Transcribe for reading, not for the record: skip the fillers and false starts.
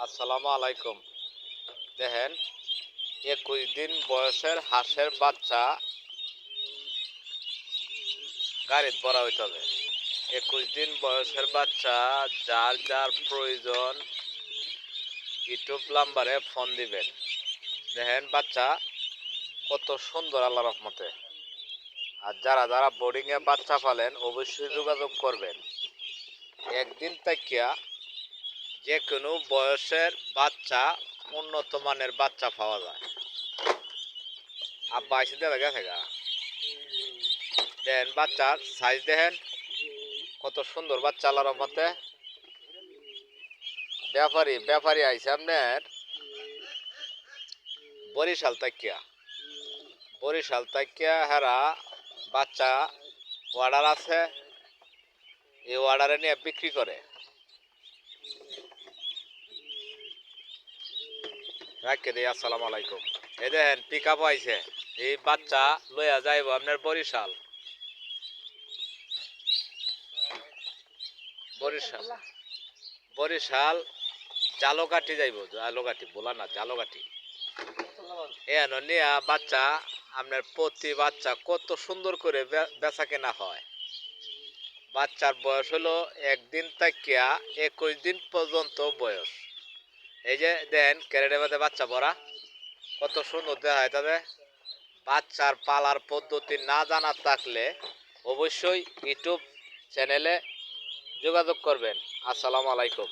আসসালামু আলাইকুম। দেখেন, 21 দিন বয়সের হাঁসের বাচ্চা গাড়িত ভরা হইতে হবে। 21 দিন বয়সের বাচ্চা যার যার প্রয়োজন ইউটিউব নাম্বারে ফোন দিবেন। দেখেন বাচ্চা কত সুন্দর, আল্লাহ রহমতে। আর যারা যারা বোর্ডিংয়ে বাচ্চা পালেন অবশ্যই যোগাযোগ করবেন। একদিন তাকিয়া যে কোনো বয়সের বাচ্চা, উন্নত মানের বাচ্চা পাওয়া যায়। আব্বা এসে দেবে গেছে গা। দেখেন বাচ্চার সাইজ দেখেন কত সুন্দর বাচ্চা, আল্লাহর রহমতে। ব্যাপারী আইছে আপনার বরিশাল তাকিয়া হেরা বাচ্চা অর্ডার আছে, এই অর্ডারে নিয়ে বিক্রি করে। রাখে দিই। আসসালামু আলাইকুম। এই দেখেন পিক আপ আইছে, এই বাচ্চা লইয়া যাইব আপনার বরিশাল বরিশাল বরিশাল জালকাঠি যাইব। জালকাঠি বলা না, জালকাঠি। এন নিয়া বাচ্চা আপনার প্রতি বাচ্চা কত সুন্দর করে বেচা কেনা হয়। বাচ্চার বয়স হলো একদিন তাকিয়া 21 দিন পর্যন্ত বয়স। এই যে দেন ক্যারেটের মধ্যে বাচ্চা ভরা কত সুন্দর দেখা হয়। তবে বাচ্চার পালার পদ্ধতি না জানা থাকলে অবশ্যই ইউটিউব চ্যানেলে যোগাযোগ করবেন। আসসালামু আলাইকুম।